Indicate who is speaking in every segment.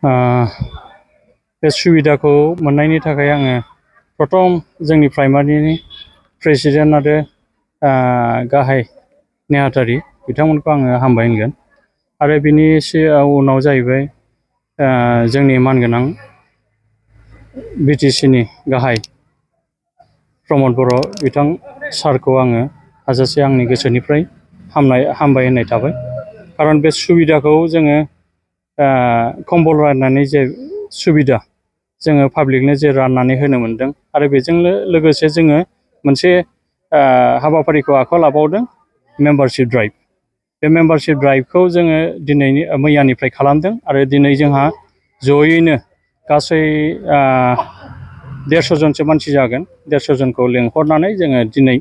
Speaker 1: बे सुबिदाखौ मोननायनि थाखाय आङो प्रथम जोंनि प्राइमारिनि प्रेसिडेन्ट आरो गाहाय नेहाथारि बिथांमोनखौ आङो हामबाय होनगोन आरो बिनि उनाव जाहैबाय जोंनि मानगोनां बिटिसिनि गाहाय प्रमद बर' बिथां सारखौ आङो हाजासे आंनि गोसोनिफ्राय हामबाय होननाय थाबाय खारन बे सुबिदाखौ जोङो कम्बल राननानै जे सुबिदा जोङो पाब्लिकनो जे राननानै होनो मोनदों आरो बेजों लोगोसे जोङो मोनसे हाबाफारिखौ आखायाव लाबावदों मेम्बारशिप ड्राइभ बे मेम्बारशिप ड्राइभखौ जोङो मैयानिफ्राय खालामदों आरो दिनै जोंहा जयैनो गासै 150 जनसो मानसि जागोन 150 जनखौ लेंहरनानै जोङो दिनै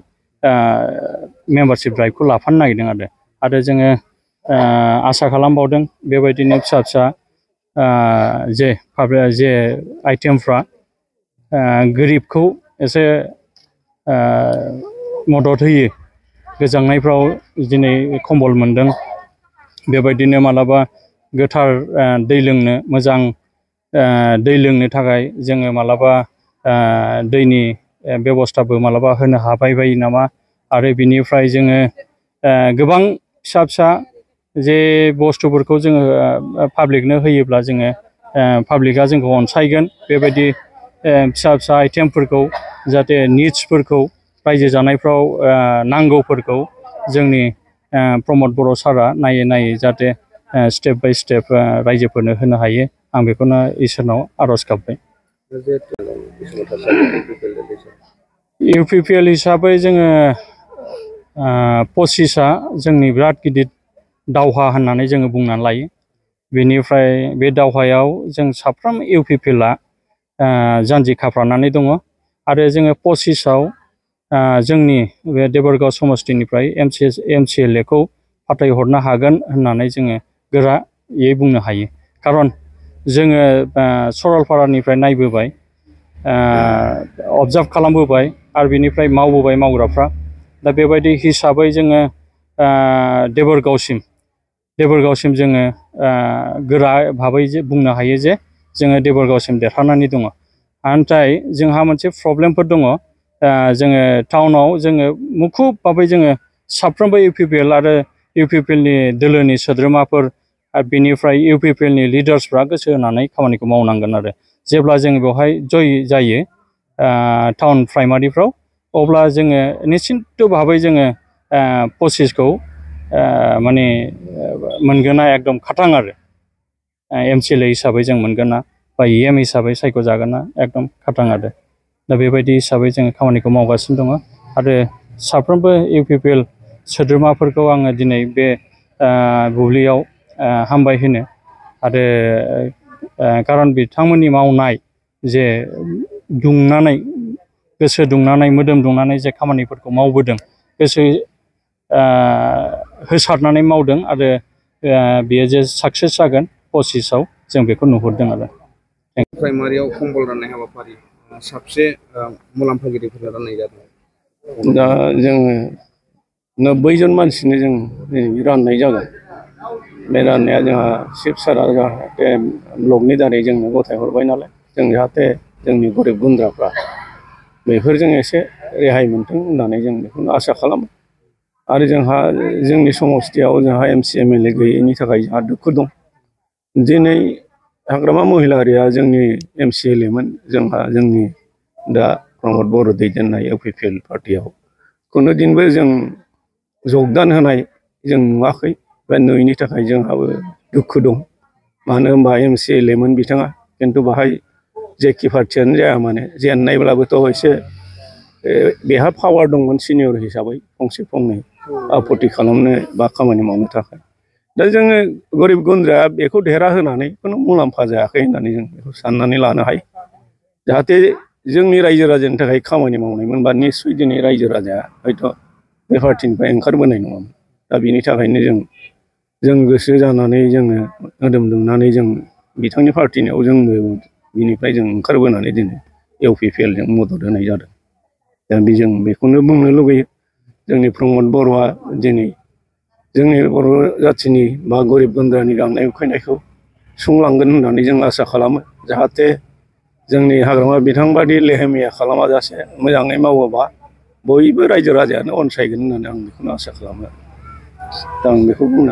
Speaker 1: मेम्बारशिप ड्राइभखौ लाफानो नागिरदों आरो जोङो आसा खालामबावदों बेबायदिनो फिसा फिसा जे आइटेमफ्रा गोरिबखौ एसे मदद होयो गोजांनायफ्राव दिनै कम्बल मोनदों बेबायदिनो मालाबा गोथार दै लोंनो मोजां दै लोंनो थाखाय जोङो मालाबा दैनि बेबस्थाबो मालाबा होनो हाबाय बायो नामा आरो बिनिफ्राय जोङो गोबां फिसा फिसा जे बुस्थुफोरखौ जोङो पाब्लिकनो होयोब्ला जोङो पाब्लिकआ जोंखौ अनसायगोन बेबायदि फिसा फिसा आइटेमफोरखौ जाहाथे निड्सफोरखौ रायजो जानायफ्राव नांगौफोरखौ जोंनि प्रमद बर' सारा नायै नायै जाहाथे स्टेप बाय स्टेप रायजोफोरनो होनो हायो आं बेखौनो इसोरनाव आर'ज गाबबाय। इउपिपिएल हिसाबै जोङो 25आ जोंनि बिराद गिदिर दावहा होननानै जोङो बुंनानै लायो बेनिफ्राय बे दावहायाव जों साफ्रोम इउपिपिएलआ जानजि खाफ्रानानै दङ आरो जोङो 25आव जोंनि बे देबोरगाव समस्तिनिफ्राय एमसिएलएखौ फाथायहरनो हागोन होननानै जोङो गोरायै बुंनो हायो खारन जोङो सरलपारानिफ्राय नायबोबाय अबजार्भ खालामबोबाय आरो बिनिफ्राय मावबोबाय मावग्राफ्रा दा बेबायदि हिसाबै जोङो देबोरगावसिम जोङो गोरा भाबै बुंनो हायो जे जोङो देबोरगावसिम देरहानानै दङ नाथाय जोंहा मोनसे प्रब्लेमफोर दङ जोङो टाउनाव जोङो मुखुब भाबै जोङो साफ्रोमबो इउपिपिएल आरो इउपिपिएलनि दोलोनि सोद्रोमाफोर आरो बेनिफ्राय इउपिपिएलनि लिडार्सफ्रा गोसो होनानै खामानिखौ मावनांगोन आरो जेब्ला जों बेवहाय जय जायो टाउन प्राइमारिफ्राव अब्ला जोङो निश्चित भाबै जोङो 25खौ माने मोनगोना एकदम खाथां आरो एमसिएलए हिसाबै जों मोनगोना बा इएम हिसाबै सायख'जागोना एकदम खाथां आरो दा बेबायदि हिसाबै जोङो खामानिखौ मावगासिनो दङ आरो साफ्रोमबो इउपिपिएल सोद्रोमाफोरखौ आङो दिनै बे बुब्लियाव हामबाय होनो आरो खारन बिथांमोननि मावनाय जे गोसो दुंनानै मोदोम दुंनानै जे खामानिफोरखौ मावबोदों गोसो होसारनानै मावदों आरो बेयो जे साक्सेस जागोन 25आव जों बेखौ नुहुरदों आरो
Speaker 2: प्राइमारियाव कम्बल राननाय हाबाफारि साबसे मुलाम्फागिरिफोरनो राननाय जादों
Speaker 3: दा जोङो 90 जन मानसिनो जों राननाय जागोन बे राननाया जोंहा चिफ सारा जाहाथे ब्लकनि दारै जोंनो गथायहरबाय नालाय जों जाहाथे जोंनि गरिब गुन्द्राफ्रा बेफोरजों एसे रेहाय मोनथों होननानै जों बेखौनो आसा खालामो आरो जोंहा जोंनि समस्तियाव जोंहा एमसि एमएलए गैयैनि थाखाय जोंहा दुखु दं दिनै हाग्रामा महिलारिया जोंनि एमसिएलएमोन जोंहा जोंनि दा प्रमद बर' दैदेननाय इउपिपिएल पार्टियाव खुनु दिनबो जों जगदान होनाय जों नुवाखै बा नुयैनि थाखाय जोंहाबो दुखु दं मानो होनबा एमसिएलएमोन बिथाङा खिन्थु बाहाय जेखि पार्टियानो जाया मानो जेननायब्लाबोथ' एसे बेहा पावार दंमोन सिनियर हिसाबै फंसे फंनै आपत्ति खालामनो बा खामानि मावनो थाखाय दा जोङो गरिब गुन्द्राया बेखौ देरहा होनानै खुनु मुलाम्फा जायाखै होननानै जों बेखौ साननानै लानो हायो जाहाथे जोंनि रायजो राजानि थाखाय खामानि मावनायमोनबा निस्सय दिनै रायजो राजाया हयथ' बे पार्टिनिफ्राय ओंखारबोनाय नङामोन दा बिनि थाखायनो जों गोसो जानानै जोङो मोदोम दुंनानै जों बिथांनि पार्टिनियाव जोंबो बिनिफ्राय जों ओंखारबोनानै दिनै इउपिपिएलजों मदद होनाय जादों दा जों बेखौनो बुंनो लुगैयो जोंनि प्रमद बर'आ दिनै जोंनि बर' जाथिनि बा गरिब गुन्द्रानि गांनाय उखैनायखौ सुंलांगोन होननानै जों आसा खालामो जाहाथे जोंनि हाग्रामा बिथांबादि लेहेमिया खालामाजासे मोजाङै मावोबा बयबो रायजो राजायानो अनसायगोन होननानै आं बेखौनो आसा खालामो दा आं बेखौ बुंनो